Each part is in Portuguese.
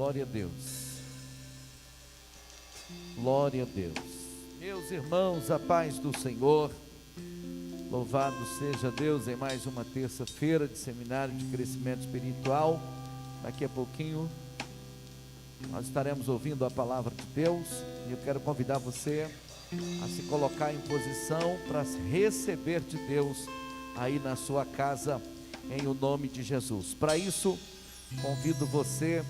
Glória a Deus. Glória a Deus. Meus irmãos, a paz do Senhor. Louvado seja Deus em mais uma terça-feira de seminário de crescimento espiritual. Daqui a pouquinho nós estaremos ouvindo a palavra de Deus e eu quero convidar você a se colocar em posição para receber de Deus aí na sua casa, em o nome de Jesus. Para isso, convido você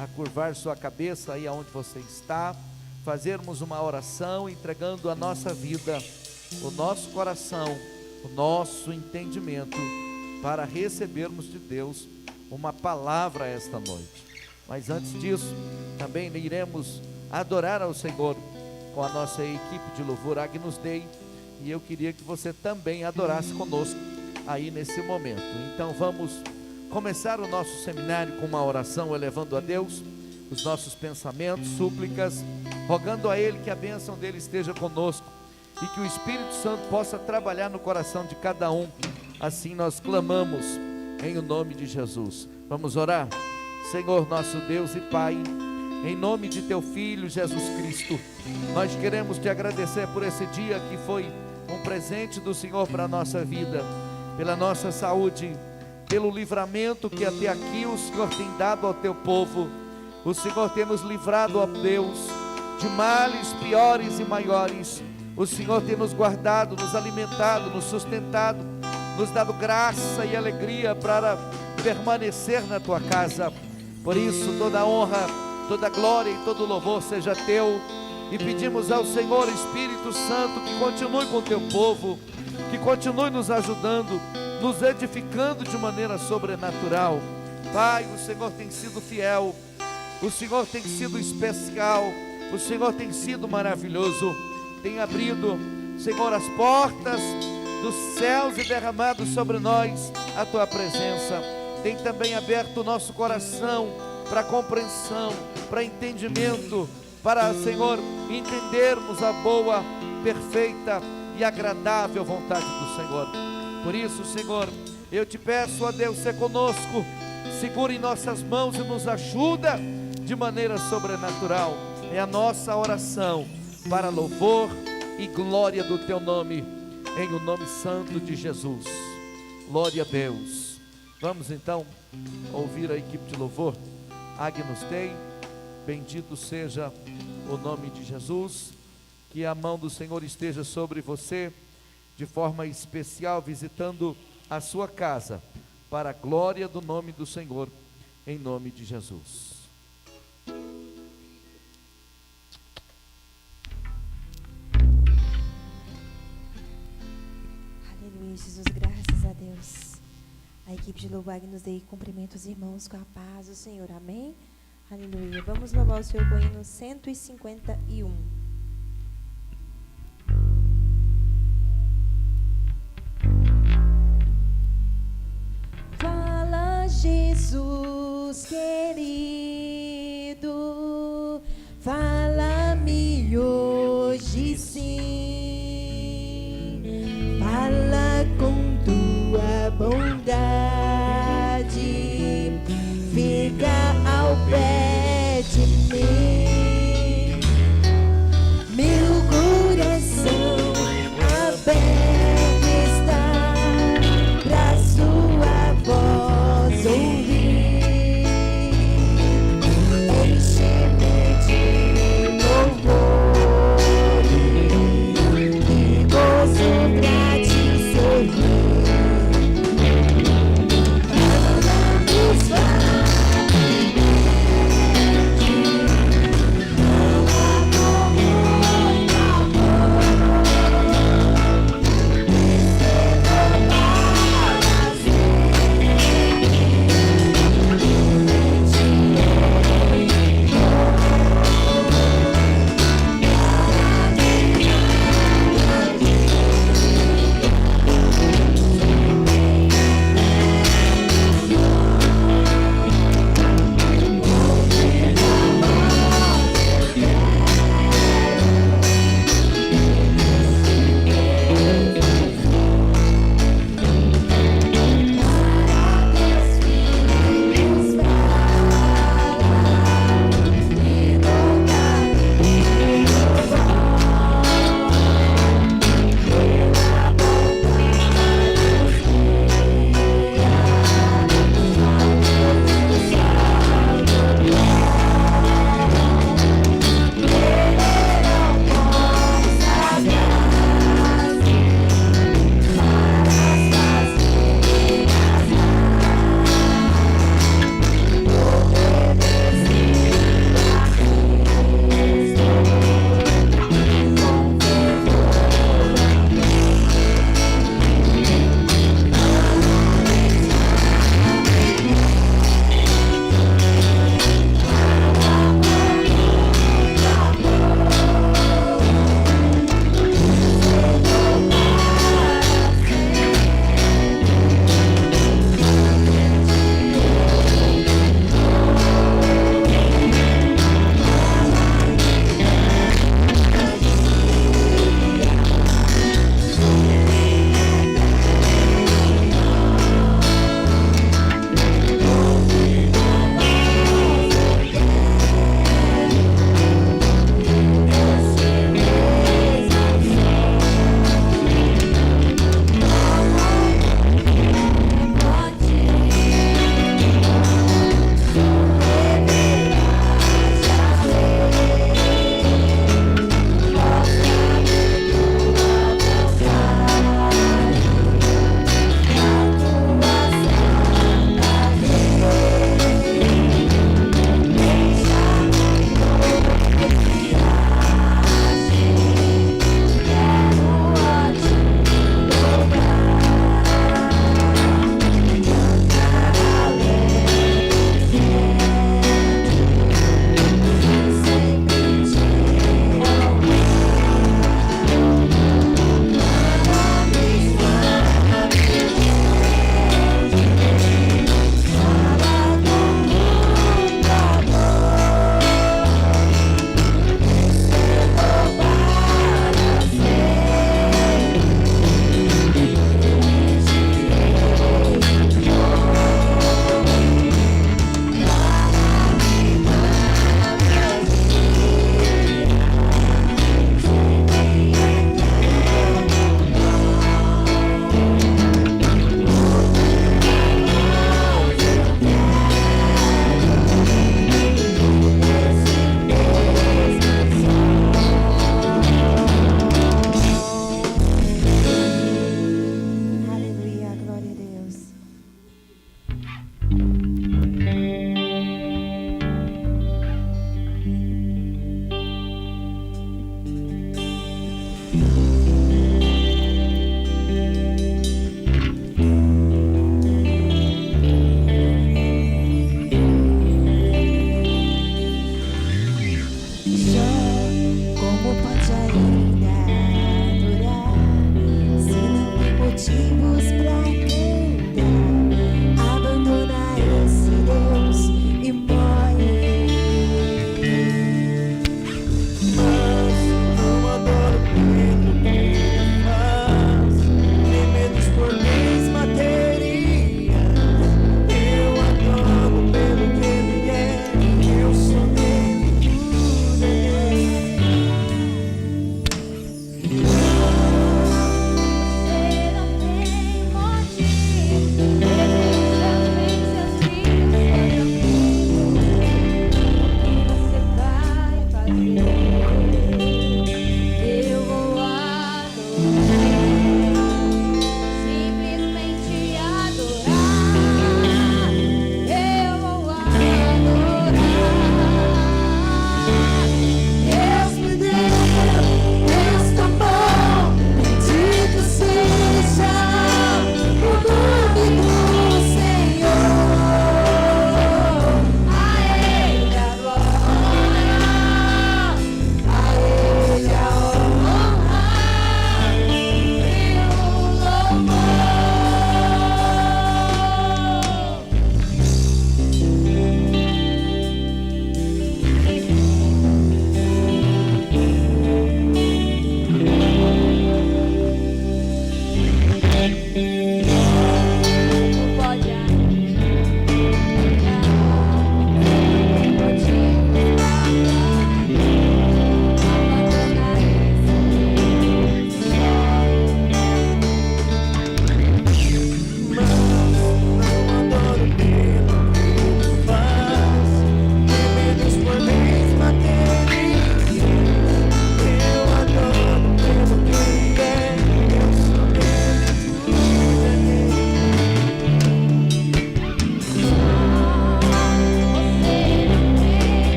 a curvar sua cabeça aí aonde você está, fazermos uma oração entregando a nossa vida, o nosso coração, o nosso entendimento, para recebermos de Deus uma palavra esta noite. Mas antes disso, também iremos adorar ao Senhor com a nossa equipe de louvor Agnus Dei, e eu queria que você também adorasse conosco aí nesse momento. Então vamos começar o nosso seminário com uma oração, elevando a Deus os nossos pensamentos, súplicas, rogando a Ele que a bênção dEle esteja conosco e que o Espírito Santo possa trabalhar no coração de cada um. Assim nós clamamos em o nome de Jesus. Vamos orar? Senhor nosso Deus e Pai, em nome de Teu Filho Jesus Cristo, nós queremos Te agradecer por esse dia que foi um presente do Senhor para a nossa vida, pela nossa saúde, pelo livramento que até aqui o Senhor tem dado ao Teu povo. O Senhor tem nos livrado, ó Deus, de males piores e maiores. O Senhor tem nos guardado, nos alimentado, nos sustentado, nos dado graça e alegria para permanecer na Tua casa. Por isso toda honra, toda glória e todo louvor seja Teu, e pedimos ao Senhor Espírito Santo que continue com o Teu povo, que continue nos ajudando, nos edificando de maneira sobrenatural. Pai, o Senhor tem sido fiel, o Senhor tem sido especial, o Senhor tem sido maravilhoso, tem abrido, Senhor, as portas dos céus e derramado sobre nós a Tua presença. Tem também aberto o nosso coração para compreensão, para entendimento, para, Senhor, entendermos a boa, perfeita e agradável vontade do Senhor. Por isso, Senhor, eu Te peço, ó Deus, ser conosco, segura em nossas mãos e nos ajuda de maneira sobrenatural. É a nossa oração para louvor e glória do Teu nome, em o nome santo de Jesus. Glória a Deus. Vamos então ouvir a equipe de louvor Agnus Dei. Bendito seja o nome de Jesus. Que a mão do Senhor esteja sobre você de forma especial, visitando a sua casa, para a glória do nome do Senhor, em nome de Jesus. Aleluia, Jesus, graças a Deus. A equipe de louvor Agnus Dei cumprimenta os irmãos com a paz do Senhor, amém? Aleluia. Vamos louvar o Senhor com o hino 151. Fala, Jesus querido, fala-me hoje sim, fala com Tua bondade, fica ao pé de mim, meu coração aberto está pra Sua voz ouvir.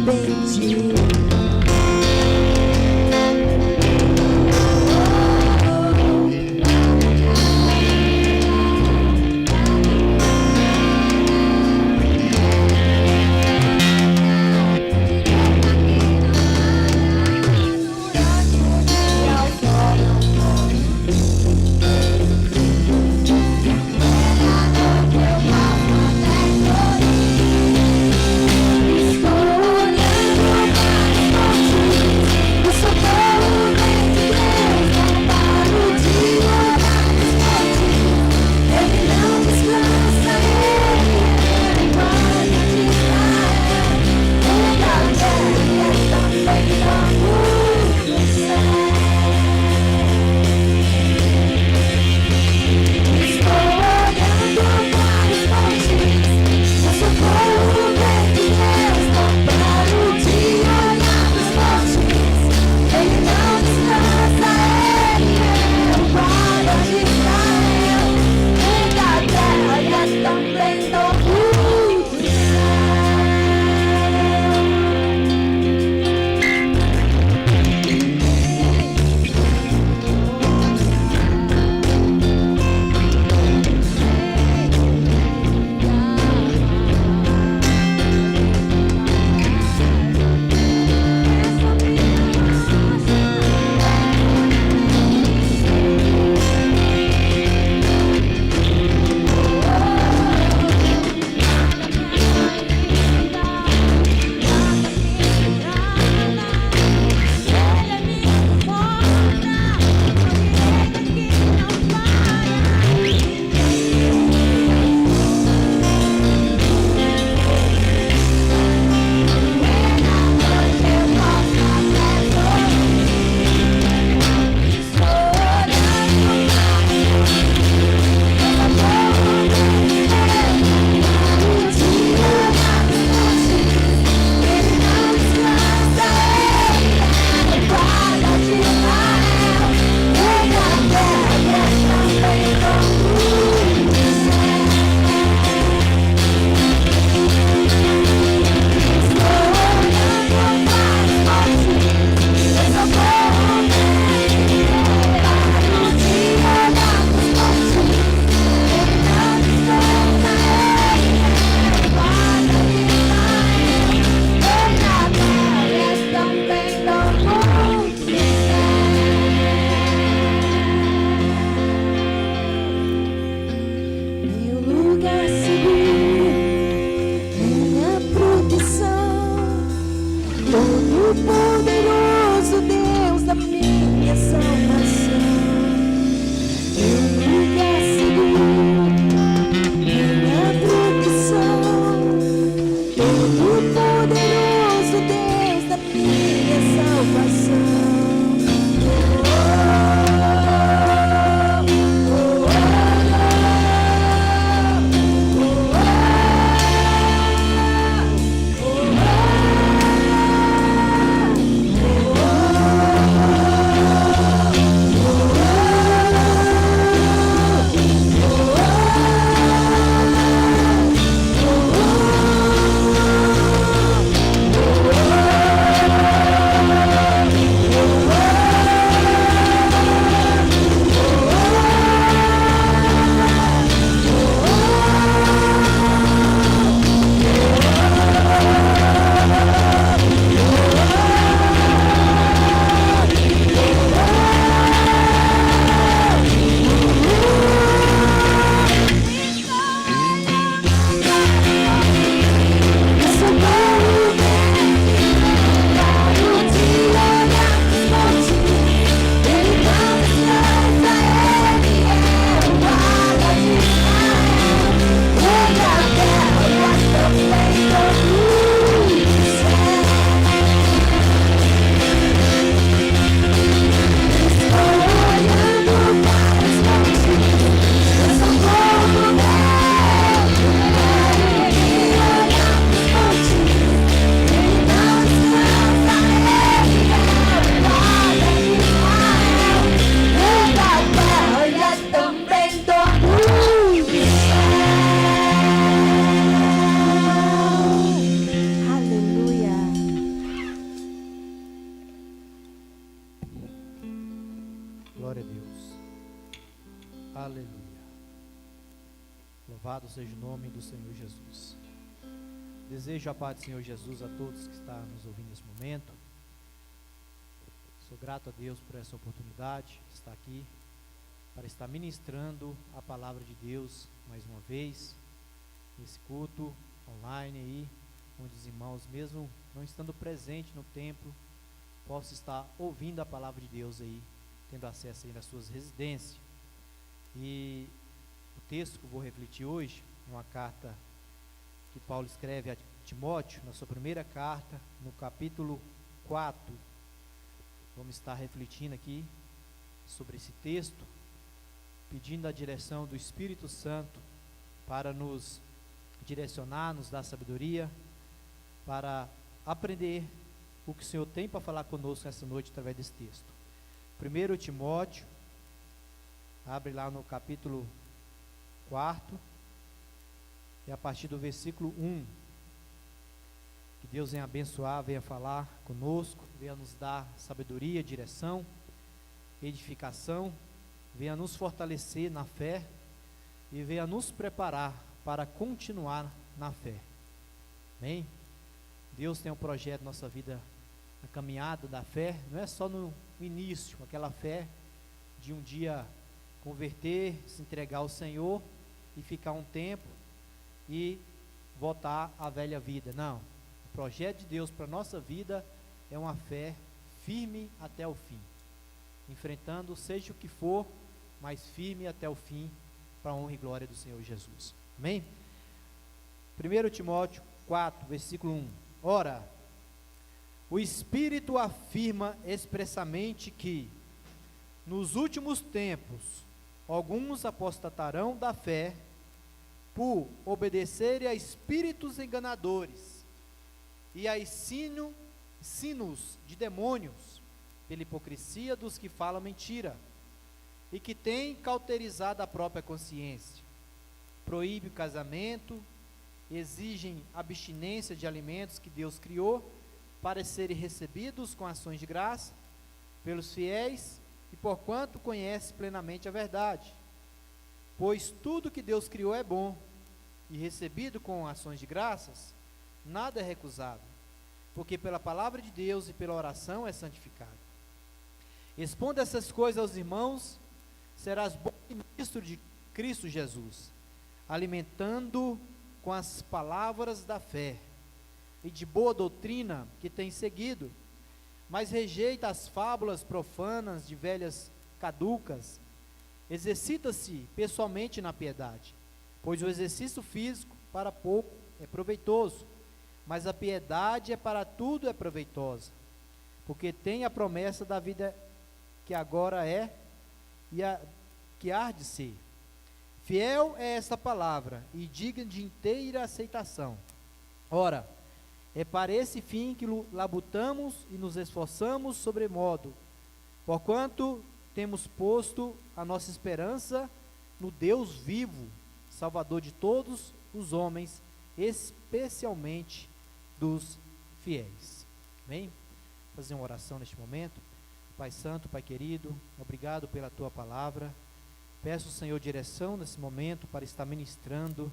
bendito. Louvado seja o nome do Senhor Jesus. Desejo a paz do Senhor Jesus a todos que estão nos ouvindo nesse momento. Sou grato a Deus por essa oportunidade de estar aqui, para estar ministrando a palavra de Deus mais uma vez, nesse culto online aí, onde os irmãos, mesmo não estando presente no templo, possam estar ouvindo a palavra de Deus aí, tendo acesso aí nas suas residências. E o texto que eu vou refletir hoje é uma carta que Paulo escreve a Timóteo, na sua primeira carta, no capítulo 4. Vamos estar refletindo aqui sobre esse texto, pedindo a direção do Espírito Santo para nos direcionar, nos dar sabedoria, para aprender o que o Senhor tem para falar conosco essa noite através desse texto. 1 Timóteo, abre lá no capítulo 4, e a partir do versículo 1, que Deus venha abençoar, venha falar conosco, venha nos dar sabedoria, direção, edificação, venha nos fortalecer na fé e venha nos preparar para continuar na fé. Amém? Deus tem um projeto na nossa vida, na caminhada da fé, não é só no início, aquela fé de um dia converter, se entregar ao Senhor e ficar um tempo e voltar à velha vida. Não, o projeto de Deus para a nossa vida é uma fé firme até o fim, enfrentando seja o que for, mas firme até o fim, para a honra e glória do Senhor Jesus. Amém? 1 Timóteo 4, versículo 1. Ora, o Espírito afirma expressamente que, nos últimos tempos, alguns apostatarão da fé, por obedecerem a espíritos enganadores e a ensinos de demônios, pela hipocrisia dos que falam mentira, e que têm cauterizado a própria consciência. Proíbe o casamento, exigem abstinência de alimentos que Deus criou, para serem recebidos com ações de graça pelos fiéis, e porquanto conhece plenamente a verdade. Pois tudo que Deus criou é bom, e recebido com ações de graças, nada é recusado, porque pela palavra de Deus e pela oração é santificado. Expondo essas coisas aos irmãos, serás bom ministro de Cristo Jesus, alimentando com as palavras da fé e de boa doutrina que tem seguido, mas rejeita as fábulas profanas de velhas caducas. Exercita-se pessoalmente na piedade, pois o exercício físico para pouco é proveitoso, mas a piedade para tudo é proveitosa, porque tem a promessa da vida que agora é e a que há de ser. Fiel é esta palavra e digna de inteira aceitação. Ora, é para esse fim que labutamos e nos esforçamos sobremodo, porquanto temos posto a nossa esperança no Deus vivo, Salvador de todos os homens, especialmente dos fiéis. Amém? Vou fazer uma oração neste momento. Pai Santo, Pai querido, obrigado pela Tua palavra. Peço, Senhor, direção nesse momento para estar ministrando.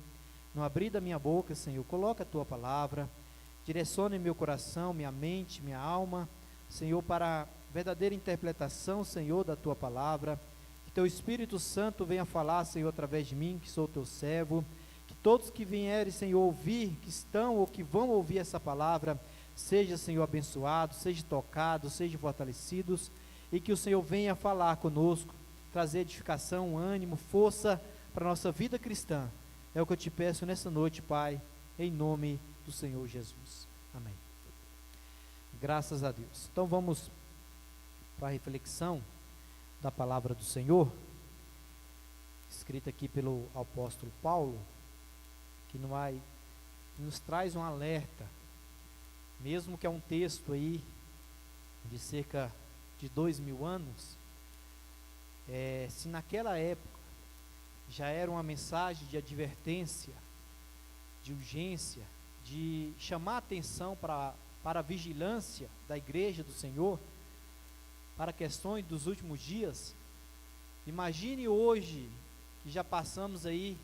No abrir da minha boca, Senhor, coloca a Tua palavra, direcione meu coração, minha mente, minha alma, Senhor, para a verdadeira interpretação, Senhor, da Tua palavra. Que Teu Espírito Santo venha falar, Senhor, através de mim, que sou Teu servo. Que todos que vierem, Senhor, ouvir, que estão ou que vão ouvir essa palavra, seja, Senhor, abençoados, seja tocados, sejam fortalecidos, e que o Senhor venha falar conosco, trazer edificação, ânimo, força para a nossa vida cristã. É o que eu te peço nessa noite, Pai, em nome do Senhor Jesus. Amém. Graças a Deus. Então vamos para a reflexão da palavra do Senhor, escrita aqui pelo apóstolo Paulo, que nos traz um alerta, mesmo que é um texto aí de cerca de 2000 anos, se naquela época já era uma mensagem de advertência, de urgência, de chamar a atenção para a vigilância da igreja do Senhor, para questões dos últimos dias. Imagine hoje, que já passamos aí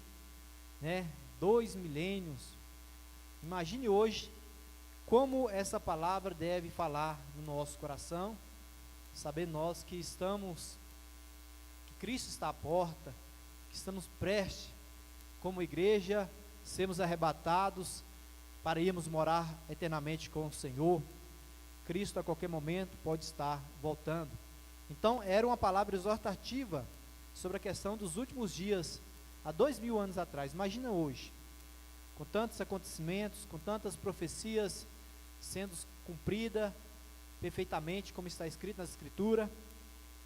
né, 2 milênios. Imagine hoje como essa palavra deve falar no nosso coração, saber nós que Cristo está à porta, que estamos prestes, como igreja, sermos arrebatados para irmos morar eternamente com o Senhor. Cristo a qualquer momento pode estar voltando. Então era uma palavra exortativa sobre a questão dos últimos dias, há 2000 anos atrás. Imagina hoje, com tantos acontecimentos, com tantas profecias sendo cumprida perfeitamente, como está escrito na Escritura.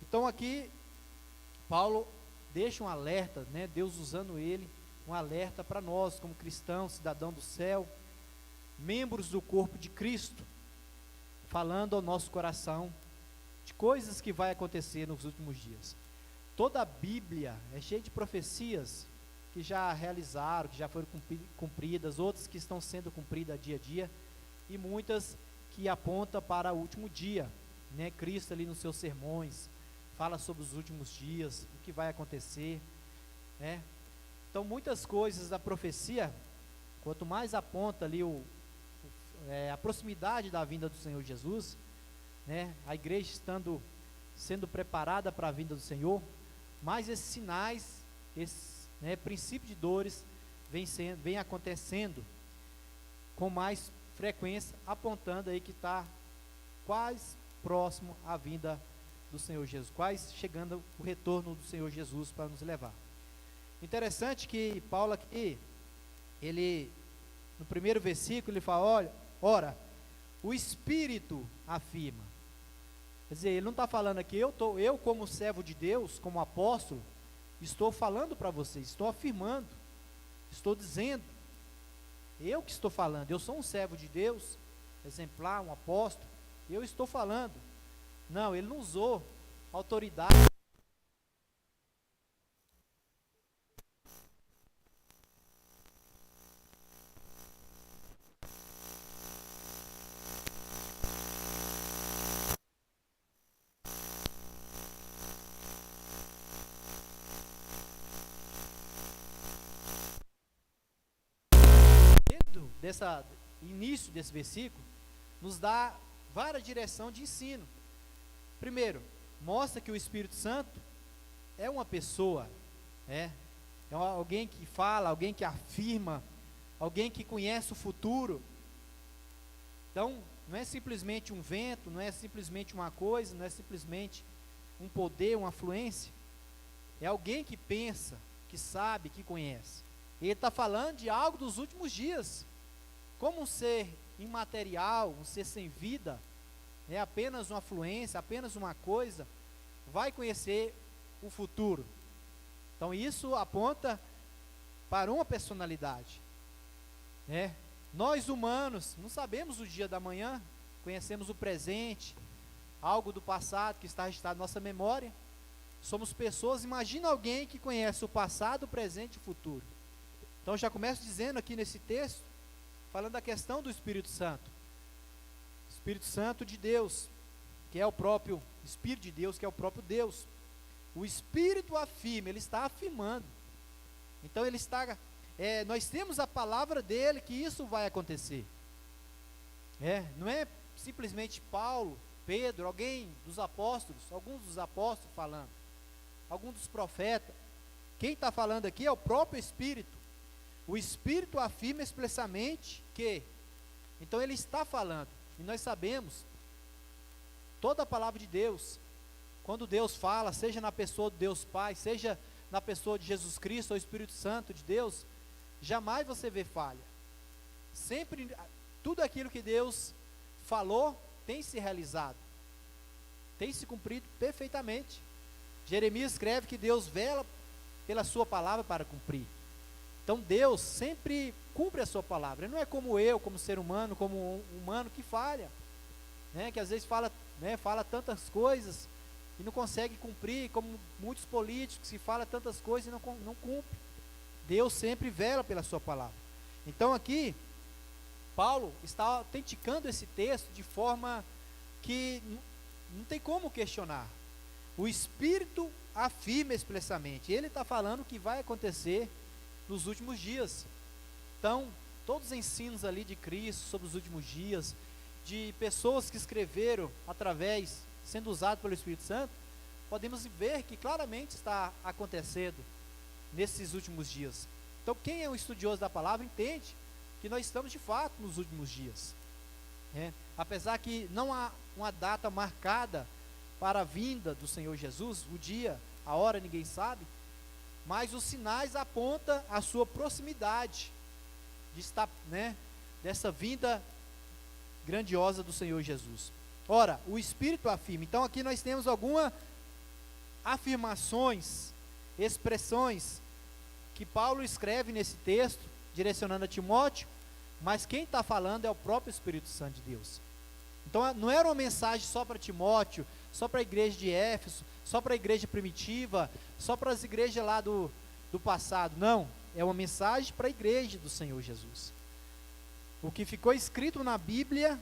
Então aqui Paulo deixa um alerta, né? Deus usando ele, um alerta para nós como cristãos, cidadãos do céu, membros do corpo de Cristo, falando ao nosso coração de coisas que vai acontecer nos últimos dias. Toda a Bíblia é cheia de profecias que já realizaram, que já foram cumpridas, outras que estão sendo cumpridas dia a dia, e muitas que apontam para o último dia, né? Cristo ali nos seus sermões fala sobre os últimos dias, o que vai acontecer, né? Então muitas coisas da profecia, quanto mais aponta ali a proximidade da vinda do Senhor Jesus, né? A igreja sendo preparada para a vinda do Senhor, mais esses sinais, esses, né, princípio de dores vem acontecendo com mais frequência, apontando aí que está quase próximo à vinda do Senhor Jesus, quase chegando o retorno do Senhor Jesus para nos levar. Interessante que Paulo aqui, ele no primeiro versículo ele fala, ora, o Espírito afirma. Quer dizer, ele não está falando aqui, eu como servo de Deus, como apóstolo, estou falando para vocês, estou afirmando, estou dizendo, eu que estou falando, eu sou um servo de Deus, exemplar, um apóstolo, eu estou falando. Não, ele não usou autoridade. Início desse versículo, nos dá várias direções de ensino. Primeiro, mostra que o Espírito Santo é uma pessoa, é alguém que fala, alguém que afirma, alguém que conhece o futuro. Então, não é simplesmente um vento, não é simplesmente uma coisa, não é simplesmente um poder, uma fluência. É alguém que pensa, que sabe, que conhece. Ele está falando de algo dos últimos dias. Como um ser imaterial, um ser sem vida, é apenas uma fluência, apenas uma coisa, vai conhecer o futuro. Então isso aponta para uma personalidade, né? Nós humanos não sabemos o dia da manhã, conhecemos o presente, algo do passado que está registrado na nossa memória. Somos pessoas, imagina alguém que conhece o passado, o presente e o futuro. Então já começo dizendo aqui nesse texto, falando da questão do Espírito Santo. Espírito Santo de Deus, que é o próprio Espírito de Deus, que é o próprio Deus. O Espírito afirma, ele está afirmando. Então ele está, nós temos a palavra dele que isso vai acontecer. Não é simplesmente Paulo, Pedro, alguém dos apóstolos, alguns dos apóstolos falando, alguns dos profetas. Quem está falando aqui é o próprio Espírito. O Espírito afirma expressamente que, então ele está falando, e nós sabemos, toda a palavra de Deus, quando Deus fala, seja na pessoa do Deus Pai, seja na pessoa de Jesus Cristo, ou Espírito Santo de Deus, jamais você vê falha. Sempre, tudo aquilo que Deus falou, tem se realizado, tem se cumprido perfeitamente. Jeremias escreve que Deus vela pela sua palavra para cumprir. Então Deus sempre cumpre a sua palavra. Ele não é como eu, como ser humano, como um humano que falha, né? Que às vezes fala tantas coisas e não consegue cumprir, como muitos políticos que falam tantas coisas e não cumpre. Deus sempre vela pela sua palavra. Então aqui, Paulo está autenticando esse texto de forma que não tem como questionar. O Espírito afirma expressamente, ele está falando que vai acontecer nos últimos dias. Então, todos os ensinos ali de Cristo sobre os últimos dias, de pessoas que escreveram através, sendo usado pelo Espírito Santo, podemos ver que claramente está acontecendo nesses últimos dias. Então, quem é um estudioso da palavra entende que nós estamos de fato nos últimos dias. Apesar que não há uma data marcada para a vinda do Senhor Jesus, o dia, a hora ninguém sabe, mas os sinais apontam a sua proximidade de estar, dessa vinda grandiosa do Senhor Jesus. Ora, o Espírito afirma. Então aqui nós temos algumas afirmações, expressões que Paulo escreve nesse texto, direcionando a Timóteo, mas quem está falando é o próprio Espírito Santo de Deus. Então não era uma mensagem só para Timóteo, só para a igreja de Éfeso, só para a igreja primitiva, só para as igrejas lá do passado. Não, é uma mensagem para a igreja do Senhor Jesus. O que ficou escrito na Bíblia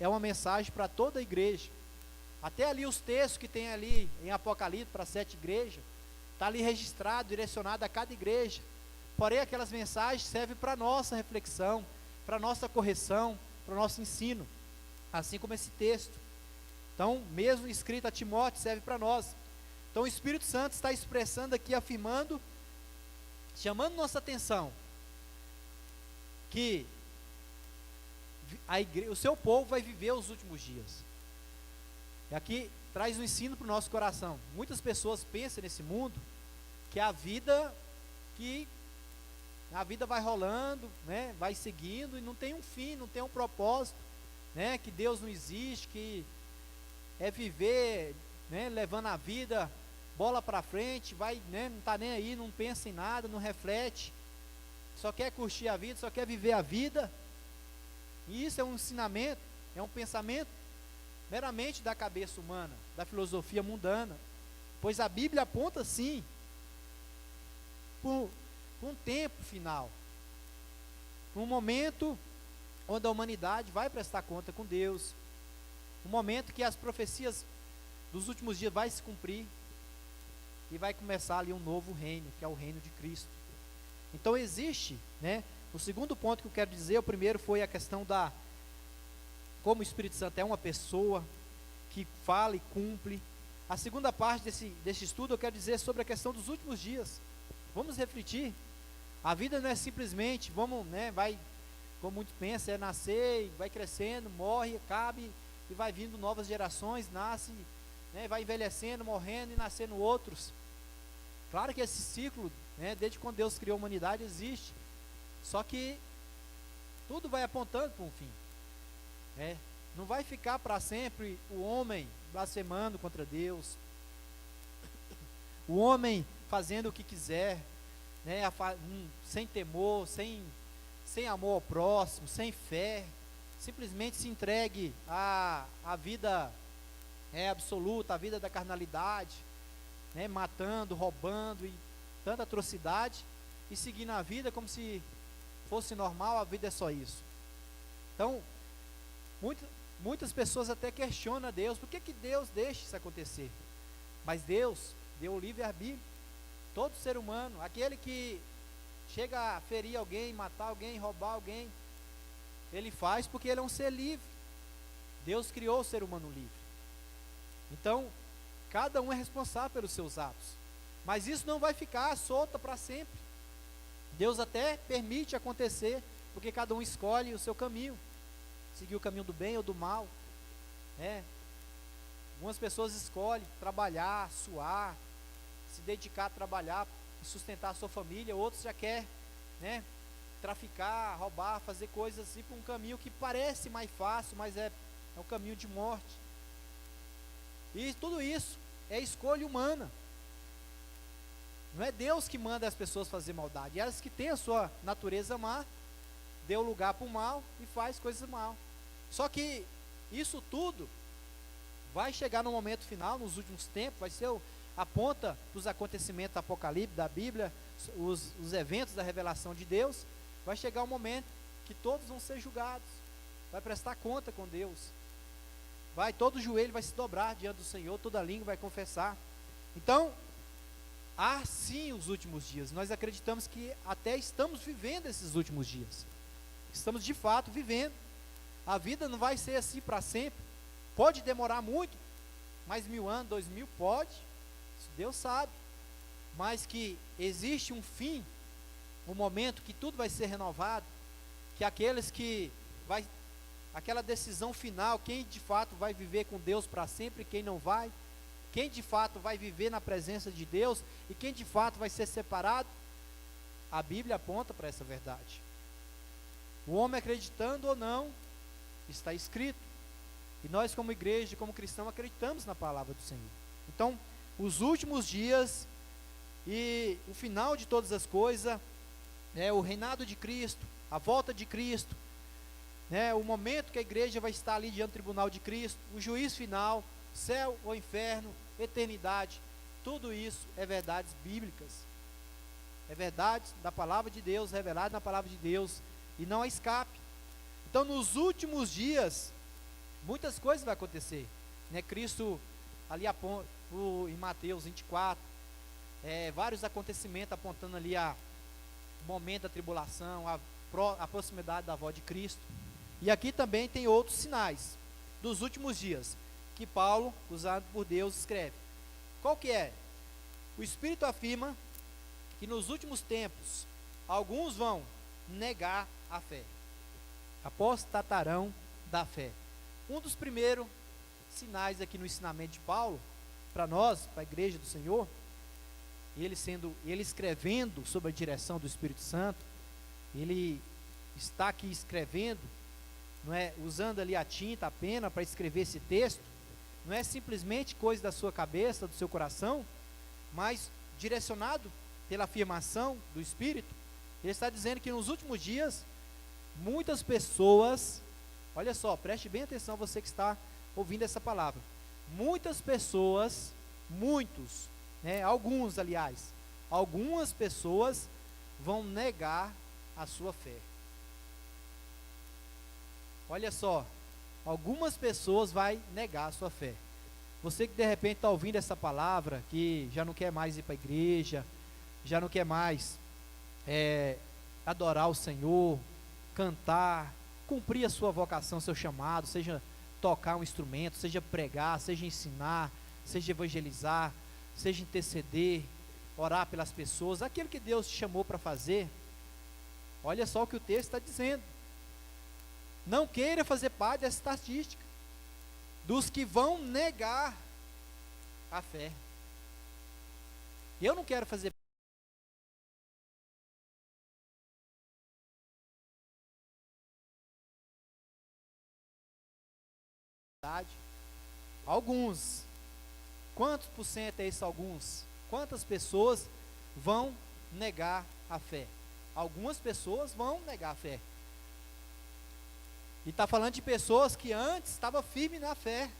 é uma mensagem para toda a igreja. Até ali os textos que tem ali em Apocalipse para 7 igrejas, está ali registrado, direcionado a cada igreja. Porém, aquelas mensagens servem para a nossa reflexão, para a nossa correção, para o nosso ensino, assim como esse texto. Então, mesmo escrito a Timóteo, serve para nós. Então, o Espírito Santo está expressando aqui, afirmando, chamando nossa atenção, que o seu povo vai viver os últimos dias. E aqui traz um ensino para o nosso coração. Muitas pessoas pensam nesse mundo que a vida vai rolando, vai seguindo e não tem um fim, não tem um propósito, que Deus não existe, que é viver, levando a vida bola para frente, vai, não está nem aí, não pensa em nada, não reflete, só quer curtir a vida, só quer viver a vida. E isso é um ensinamento, é um pensamento meramente da cabeça humana, da filosofia mundana, pois a Bíblia aponta sim para um tempo final, para um momento onde a humanidade vai prestar conta com Deus, um momento que as profecias dos últimos dias vai se cumprir e vai começar ali um novo reino, que é o reino de Cristo. Então existe, o segundo ponto que eu quero dizer, o primeiro foi a questão como o Espírito Santo é uma pessoa que fala e cumpre. A segunda parte desse estudo eu quero dizer sobre a questão dos últimos dias. Vamos refletir. A vida não é simplesmente, como muitos pensam, é nascer, e vai crescendo, morre, acaba, e vai vindo novas gerações, nasce, vai envelhecendo, morrendo e nascendo outros. Claro que esse ciclo, desde quando Deus criou a humanidade, existe. Só que tudo vai apontando para um fim. Não vai ficar para sempre o homem blasfemando contra Deus, o homem fazendo o que quiser, sem temor, sem amor ao próximo, sem fé, simplesmente se entregue à vida absoluta, à vida da carnalidade, matando, roubando e tanta atrocidade, e seguindo a vida como se fosse normal. A vida é só isso. Então, muitas pessoas até questionam a Deus, por que Deus deixa isso acontecer? Mas Deus deu o livre-arbítrio. Todo ser humano, aquele que chega a ferir alguém, matar alguém, roubar alguém, ele faz porque ele é um ser livre. Deus criou o ser humano livre. Então, cada um é responsável pelos seus atos. Mas isso não vai ficar solto para sempre. Deus até permite acontecer, porque cada um escolhe o seu caminho, seguir o caminho do bem ou do mal. Algumas pessoas escolhem trabalhar, suar, se dedicar a trabalhar e sustentar a sua família. Outros já quer, traficar, roubar, fazer coisas assim por um caminho que parece mais fácil, mas é um caminho de morte. E tudo isso é escolha humana. Não é Deus que manda as pessoas fazer maldade. Elas que têm a sua natureza má, deu lugar para o mal e faz coisas mal. Só que isso tudo vai chegar no momento final, nos últimos tempos, vai ser a ponta dos acontecimentos do Apocalipse, da Bíblia, os eventos da revelação de Deus. Vai chegar um momento que todos vão ser julgados, vai prestar conta com Deus. Todo joelho vai se dobrar diante do Senhor, toda língua vai confessar. Então, há sim os últimos dias. Nós acreditamos que até estamos vivendo esses últimos dias. Estamos de fato vivendo. A vida não vai ser assim para sempre. Pode demorar muito, mais 1000 anos, 2000, pode. Isso Deus sabe. Mas que existe um fim, um momento que tudo vai ser renovado, que aqueles que vai, aquela decisão final, quem de fato vai viver com Deus para sempre e quem não vai, quem de fato vai viver na presença de Deus e quem de fato vai ser separado, a Bíblia aponta para essa verdade. O homem acreditando ou não, está escrito. E nós como igreja, como cristão, acreditamos na palavra do Senhor. Então, os últimos dias e o final de todas as coisas, o reinado de Cristo, a volta de Cristo, o momento que a igreja vai estar ali diante do tribunal de Cristo, o juízo final, céu ou inferno, eternidade, tudo isso é verdades bíblicas, é verdade da palavra de Deus, revelada na palavra de Deus, e não há escape. Então, nos últimos dias, muitas coisas vão acontecer, Cristo ali aponta em Mateus 24, vários acontecimentos apontando ali o momento da tribulação, a proximidade da volta de Cristo. E aqui também tem outros sinais dos últimos dias que Paulo, usado por Deus, escreve. Qual que é? O Espírito afirma que nos últimos tempos alguns vão negar a fé, apostatarão da fé. Um dos primeiros sinais aqui no ensinamento de Paulo, para nós, para a igreja do Senhor, ele escrevendo sob a direção do Espírito Santo, ele está aqui escrevendo, não é, usando ali a tinta, a pena para escrever esse texto, não é simplesmente coisa da sua cabeça, do seu coração, mas direcionado pela afirmação do Espírito. Ele está dizendo que nos últimos dias, muitas pessoas, olha só, preste bem atenção você que está ouvindo essa palavra, muitas pessoas, alguns aliás, algumas pessoas vão negar a sua fé. Olha só, algumas pessoas vão negar a sua fé. Você que de repente está ouvindo essa palavra, que já não quer mais ir para a igreja, já não quer mais adorar o Senhor, cantar, cumprir a sua vocação, seu chamado, seja tocar um instrumento, seja pregar, seja ensinar, seja evangelizar, seja interceder, orar pelas pessoas, aquilo que Deus te chamou para fazer. Olha só o que o texto está dizendo. Não queira fazer parte dessa estatística dos que vão negar a fé. Eu não quero fazer parte. Alguns. Quantos por cento é isso? Alguns? Quantas pessoas vão negar a fé? Algumas pessoas vão negar a fé. E está falando de pessoas que antes estavam firmes na fé.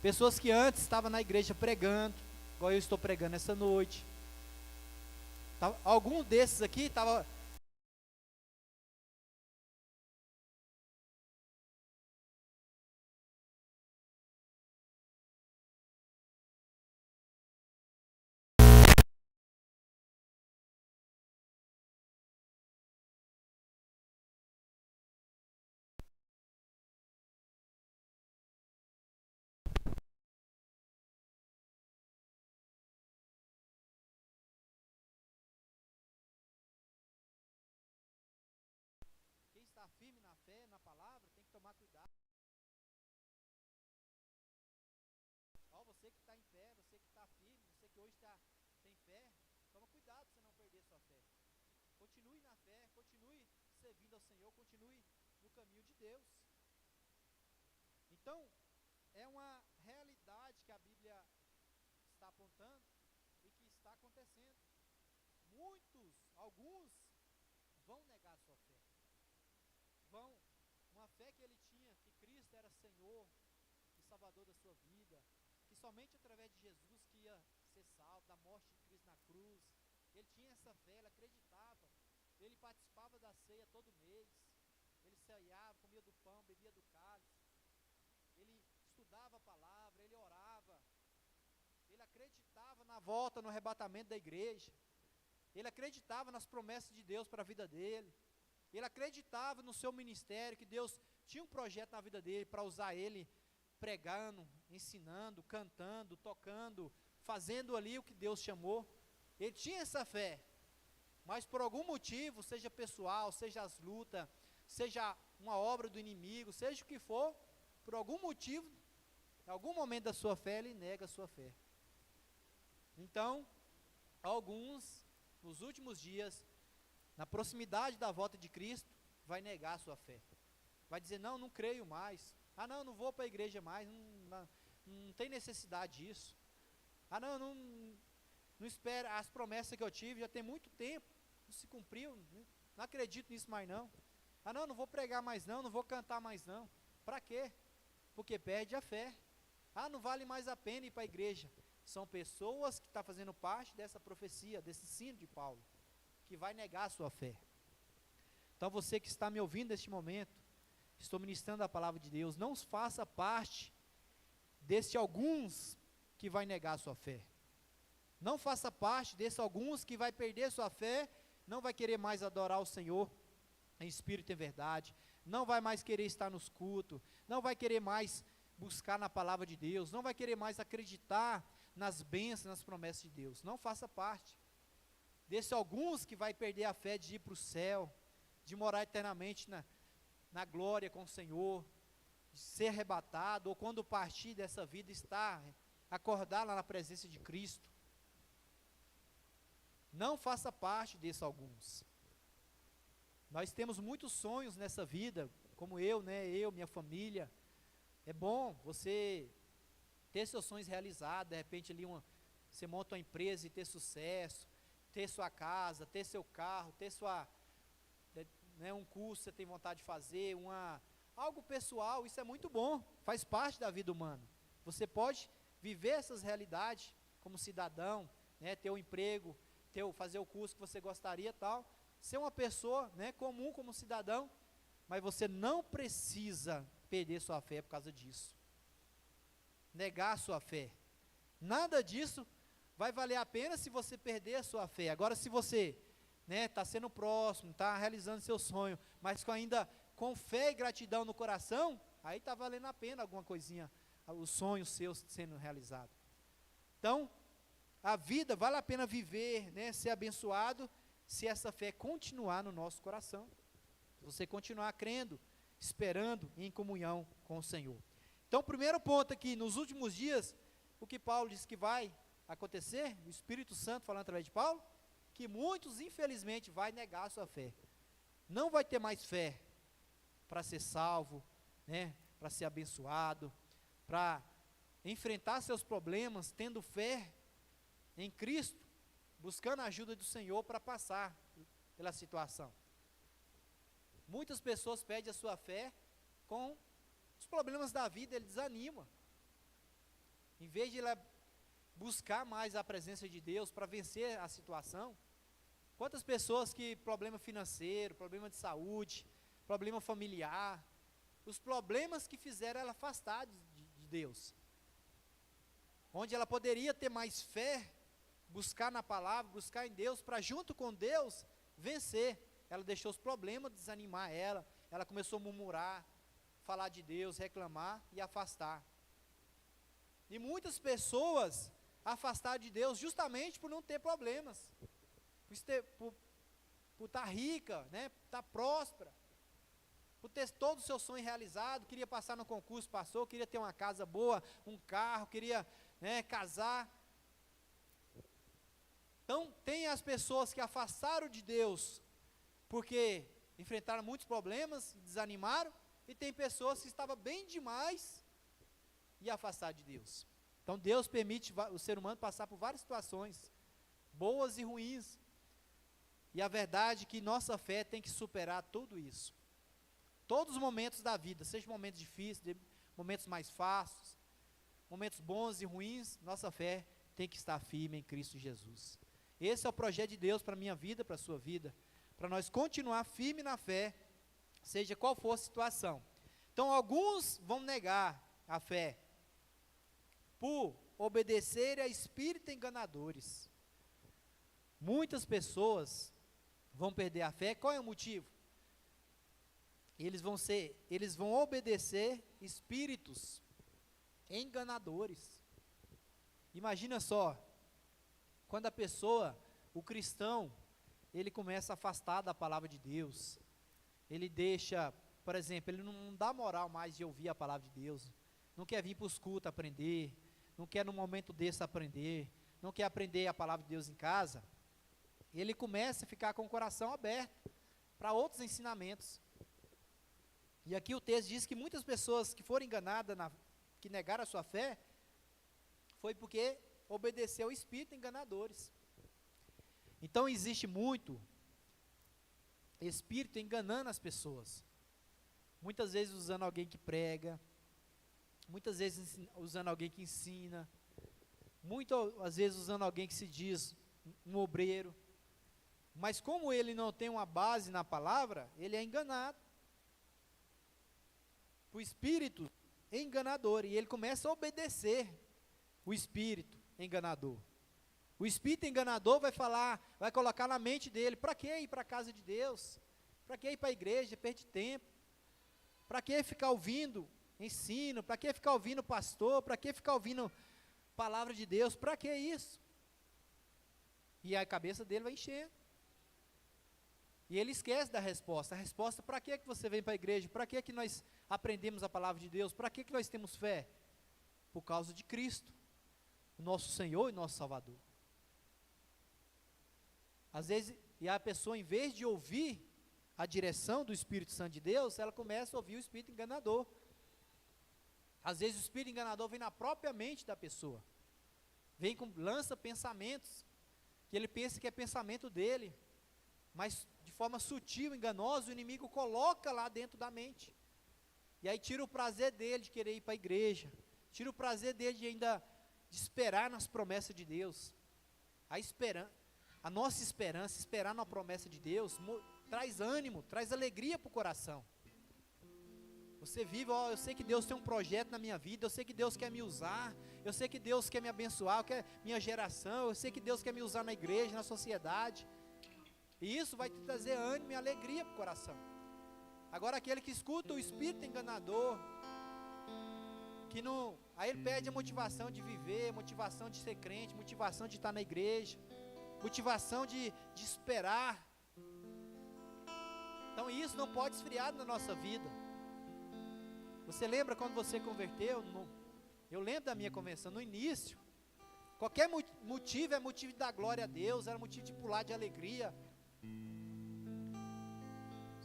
Pessoas que antes estavam na igreja pregando, igual eu estou pregando essa noite. Algum desses aqui estava... Quem está firme na fé, na palavra, tem que tomar cuidado. Você que está em pé, você que está firme, você que hoje tem fé, toma cuidado para você não perder sua fé. Continue na fé, continue servindo ao Senhor, continue no caminho de Deus. Então, é uma realidade que a Bíblia está apontando e que está acontecendo. Alguns vão negar sua fé. Uma fé que ele tinha, que Cristo era Senhor e Salvador da sua vida, que somente através de Jesus que ia ser salvo, da morte de Cristo na cruz. Ele tinha essa fé, ele acreditava, ele participava da ceia todo mês, ele ceiava, comia do pão, bebia do cálice, ele estudava a palavra, ele orava, ele acreditava acreditava na volta, no arrebatamento da igreja. Ele acreditava nas promessas de Deus para a vida dele. Ele acreditava no seu ministério, que Deus tinha um projeto na vida dele para usar ele pregando, ensinando, cantando, tocando, fazendo ali o que Deus chamou. Ele tinha essa fé, mas por algum motivo, seja pessoal, seja as lutas, seja uma obra do inimigo, seja o que for, por algum motivo, em algum momento da sua fé, ele nega a sua fé. Então, alguns, nos últimos dias, na proximidade da volta de Cristo, vai negar a sua fé. Vai dizer, não creio mais. Ah, não vou para a igreja mais, não tem necessidade disso. Ah, não espera, as promessas que eu tive já tem muito tempo, não se cumpriu, não acredito nisso mais não. Ah, não vou pregar mais não vou cantar mais não. Para quê? Porque perde a fé. Ah, não vale mais a pena ir para a igreja. São pessoas que estão fazendo parte dessa profecia, desse ensino de Paulo, que vai negar a sua fé. Então você que está me ouvindo neste momento, estou ministrando a palavra de Deus, não faça parte desse alguns que vai negar a sua fé. Não faça parte desses alguns que vai perder sua fé, não vai querer mais adorar o Senhor em espírito e em verdade, não vai mais querer estar nos cultos, não vai querer mais buscar na palavra de Deus, não vai querer mais acreditar nas bênçãos, nas promessas de Deus. Não faça parte desses alguns que vai perder a fé de ir para o céu, de morar eternamente na glória com o Senhor, de ser arrebatado, ou quando partir dessa vida, acordar lá na presença de Cristo. Não faça parte desses alguns. Nós temos muitos sonhos nessa vida, como eu, minha família. É bom você ter seus sonhos realizados, de repente ali você monta uma empresa e ter sucesso, ter sua casa, ter seu carro, ter um curso que você tem vontade de fazer, algo pessoal, isso é muito bom, faz parte da vida humana. Você pode viver essas realidades como cidadão, ter um emprego, fazer o curso que você gostaria, tal, ser uma pessoa comum como cidadão, mas você não precisa perder sua fé por causa disso, negar a sua fé. Nada disso vai valer a pena se você perder a sua fé. Agora, se você está sendo próximo, está realizando seu sonho, mas ainda com fé e gratidão no coração, aí está valendo a pena alguma coisinha, o sonho seu sendo realizado. Então, a vida vale a pena viver, ser abençoado, se essa fé continuar no nosso coração, se você continuar crendo, esperando em comunhão com o Senhor. Então, o primeiro ponto aqui, nos últimos dias, o que Paulo disse que vai acontecer, o Espírito Santo falando através de Paulo, que muitos, infelizmente, vai negar a sua fé. Não vai ter mais fé para ser salvo, para ser abençoado, para enfrentar seus problemas, tendo fé em Cristo, buscando a ajuda do Senhor para passar pela situação. Muitas pessoas perdem a sua fé com os problemas da vida, ele desanima. Em vez de ela buscar mais a presença de Deus para vencer a situação, quantas pessoas que problema financeiro, problema de saúde, problema familiar, os problemas que fizeram ela afastar de Deus, onde ela poderia ter mais fé, buscar na palavra, buscar em Deus, para junto com Deus vencer. Ela deixou os problemas desanimar ela começou a murmurar, falar de Deus, reclamar e afastar. E muitas pessoas afastaram de Deus justamente por não ter problemas, por estar rica, estar próspera, por ter todo o seu sonho realizado, queria passar no concurso, passou, queria ter uma casa boa, um carro, queria casar. Então, tem as pessoas que afastaram de Deus, porque enfrentaram muitos problemas, desanimaram, e tem pessoas que estavam bem demais e afastaram de Deus. Então Deus permite o ser humano passar por várias situações, boas e ruins, e a verdade é que nossa fé tem que superar tudo isso. Todos os momentos da vida, seja momentos difíceis, momentos mais fáceis, momentos bons e ruins, nossa fé tem que estar firme em Cristo Jesus. Esse é o projeto de Deus para a minha vida, para a sua vida, para nós continuar firme na fé, seja qual for a situação. Então alguns vão negar a fé por obedecerem a espíritos enganadores. Muitas pessoas vão perder a fé. Qual é o motivo? Eles vão obedecer espíritos enganadores. Imagina só, quando a pessoa, o cristão, ele começa a afastar da palavra de Deus, ele deixa, por exemplo, ele não dá moral mais de ouvir a palavra de Deus, não quer vir para os cultos aprender, não quer no momento desse aprender, não quer aprender a palavra de Deus em casa, ele começa a ficar com o coração aberto para outros ensinamentos. E aqui o texto diz que muitas pessoas que foram enganadas, que negaram a sua fé, foi porque obedeceu ao espírito enganadores. Então existe muito espírito enganando as pessoas, muitas vezes usando alguém que prega, muitas vezes usando alguém que ensina, muitas vezes usando alguém que se diz um obreiro, mas como ele não tem uma base na palavra, ele é enganado. O espírito enganador, e ele começa a obedecer o espírito enganador. O espírito enganador vai falar, vai colocar na mente dele: para que ir para a casa de Deus? Para que ir para a igreja? Perde tempo. Para que ficar ouvindo ensino? Para que ficar ouvindo pastor? Para que ficar ouvindo palavra de Deus? Para que isso? E a cabeça dele vai enchendo. E ele esquece da resposta. A resposta: para que você vem para a igreja? Para que nós aprendemos a palavra de Deus? Para que nós temos fé? Por causa de Cristo, o nosso Senhor e nosso Salvador. Às vezes, e a pessoa, em vez de ouvir a direção do Espírito Santo de Deus, ela começa a ouvir o espírito enganador. Às vezes o espírito enganador vem na própria mente da pessoa, lança pensamentos, que ele pensa que é pensamento dele, mas de forma sutil, enganosa, o inimigo coloca lá dentro da mente, e aí tira o prazer dele de querer ir para a igreja, tira o prazer dele de ainda de esperar nas promessas de Deus. A nossa esperança, esperar na promessa de Deus, traz ânimo, traz alegria para o coração. Você vive, eu sei que Deus tem um projeto na minha vida, eu sei que Deus quer me usar, eu sei que Deus quer me abençoar, quer minha geração, eu sei que Deus quer me usar na igreja, na sociedade, e isso vai te trazer ânimo e alegria para o coração. Agora aquele que escuta o espírito enganador, aí ele perde a motivação de viver, motivação de ser crente, motivação de estar na igreja, motivação de esperar. Então isso não pode esfriar na nossa vida. Você lembra quando você converteu? Eu lembro da minha conversão, no início, qualquer motivo é motivo de dar glória a Deus, era motivo de pular de alegria.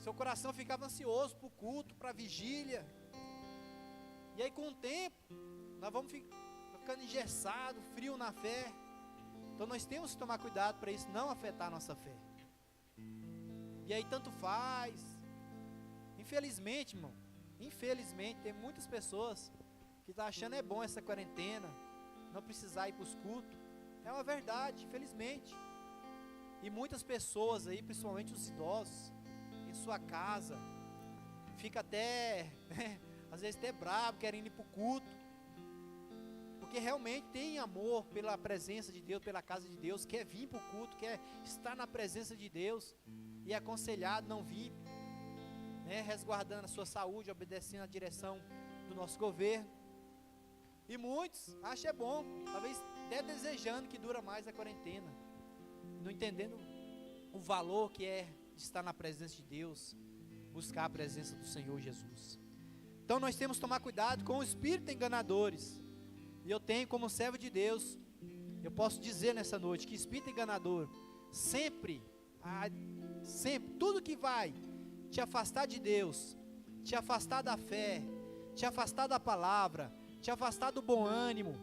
Seu coração ficava ansioso para o culto, para a vigília. E aí com o tempo, nós vamos ficando engessados, frio na fé. Então nós temos que tomar cuidado para isso não afetar a nossa fé. E aí tanto faz. Infelizmente, irmão, tem muitas pessoas que estão achando é bom essa quarentena, não precisar ir para os cultos. É uma verdade, infelizmente. E muitas pessoas aí, principalmente os idosos, em sua casa, fica até, às vezes até bravo, querendo ir para o culto, porque realmente tem amor pela presença de Deus, pela casa de Deus, quer vir para o culto, quer estar na presença de Deus, e é aconselhado não vir, resguardando a sua saúde, obedecendo a direção do nosso governo. E muitos acham bom, talvez até desejando que dura mais a quarentena, não entendendo o valor que é de estar na presença de Deus, buscar a presença do Senhor Jesus. Então nós temos que tomar cuidado com os espíritos enganadores. E eu tenho, como servo de Deus, eu posso dizer nessa noite que espírito enganador, sempre, tudo que vai te afastar de Deus, te afastar da fé, te afastar da palavra, te afastar do bom ânimo,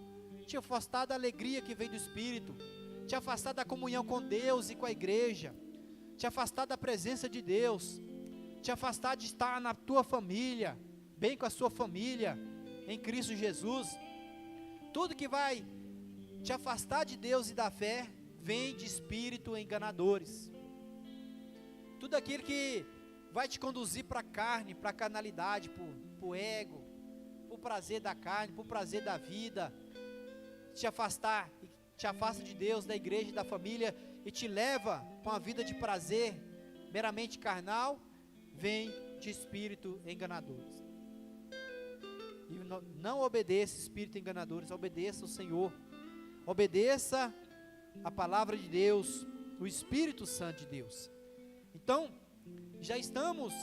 te afastar da alegria que vem do Espírito, te afastar da comunhão com Deus e com a igreja, te afastar da presença de Deus, te afastar de estar na tua família, bem com a sua família, em Cristo Jesus. Tudo que vai te afastar de Deus e da fé, vem de espírito enganadores. Tudo aquilo que vai te conduzir para a carne, para a carnalidade, para o ego, para o prazer da carne, para o prazer da vida, te afastar, te afasta de Deus, da igreja e da família, e te leva para uma vida de prazer meramente carnal, vem de espírito enganadores. E não obedeça espírito enganadores, obedeça o Senhor, obedeça a palavra de Deus, o Espírito Santo de Deus. Então, já estamos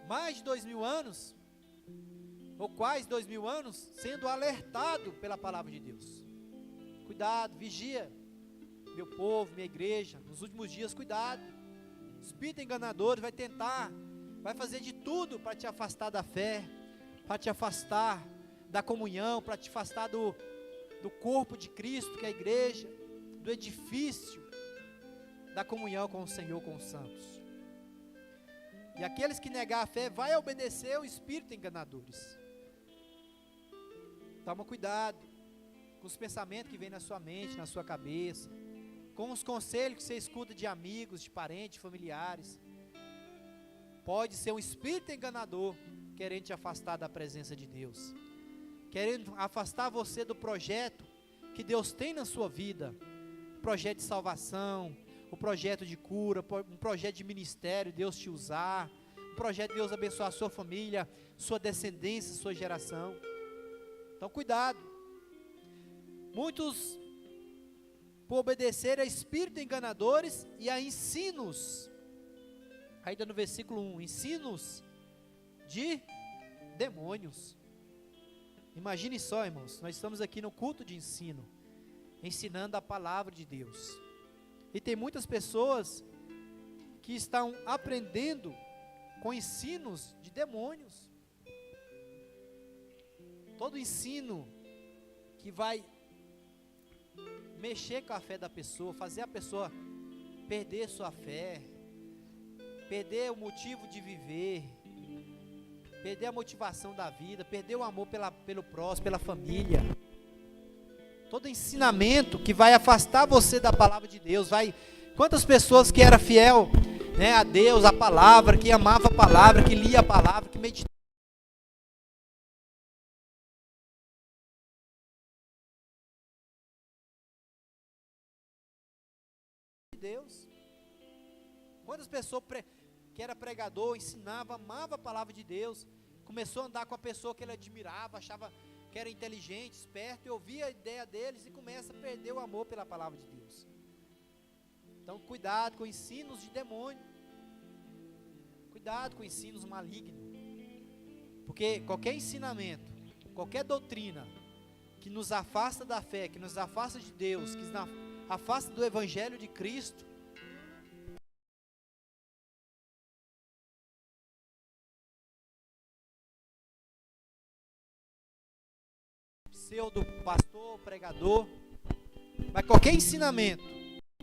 mais de 2000 anos, ou quase 2000 anos, sendo alertado pela palavra de Deus. Cuidado, vigia, meu povo, minha igreja, nos últimos dias, cuidado. Espírito enganador vai fazer de tudo para te afastar da fé, para te afastar da comunhão, para te afastar do corpo de Cristo, que é a igreja, do edifício da comunhão com o Senhor, com os santos. E aqueles que negar a fé, vai obedecer ao espírito enganadores. Toma cuidado com os pensamentos que vêm na sua mente, na sua cabeça, com os conselhos que você escuta de amigos, de parentes, familiares. Pode ser um espírito enganador querendo te afastar da presença de Deus, querendo afastar você do projeto que Deus tem na sua vida, o projeto de salvação, o projeto de cura, um projeto de ministério, Deus te usar, um projeto de Deus abençoar a sua família, sua descendência, sua geração. Então cuidado. Muitos, por obedecer a espíritos enganadores e a ensinos, ainda no versículo 1, ensinos de demônios. Imagine só, irmãos, nós estamos aqui no culto de ensino, ensinando a palavra de Deus, e tem muitas pessoas que estão aprendendo com ensinos de demônios. Todo ensino que vai mexer com a fé da pessoa, fazer a pessoa perder sua fé, perder o motivo de viver, perder a motivação da vida, perder o amor pelo próximo, pela família. Todo ensinamento que vai afastar você da palavra de Deus, quantas pessoas que era fiel, né, a Deus, a palavra, que amava a palavra, que lia a palavra, que meditava de Deus. Quantas pessoas que era pregador, ensinava, amava a palavra de Deus, começou a andar com a pessoa que ele admirava, achava que era inteligente, esperto, e ouvia a ideia deles e começa a perder o amor pela palavra de Deus. Então cuidado com ensinos de demônio, cuidado com ensinos malignos, porque qualquer ensinamento, qualquer doutrina que nos afasta da fé, que nos afasta de Deus, que nos afasta do evangelho de Cristo, do pastor, pregador, mas qualquer ensinamento,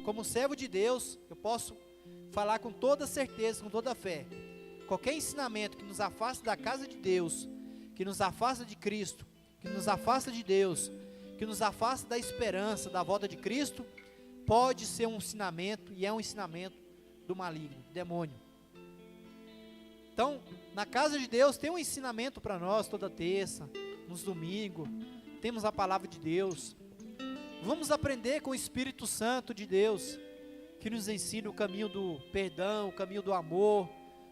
como servo de Deus, eu posso falar com toda certeza, com toda fé, qualquer ensinamento que nos afasta da casa de Deus, que nos afasta de Cristo, que nos afasta de Deus, que nos afasta da esperança, da volta de Cristo, pode ser um ensinamento, e é um ensinamento do maligno, do demônio. Então, na casa de Deus tem um ensinamento para nós toda terça, nos domingos, temos a palavra de Deus. Vamos aprender com o Espírito Santo de Deus, que nos ensina o caminho do perdão, o caminho do amor,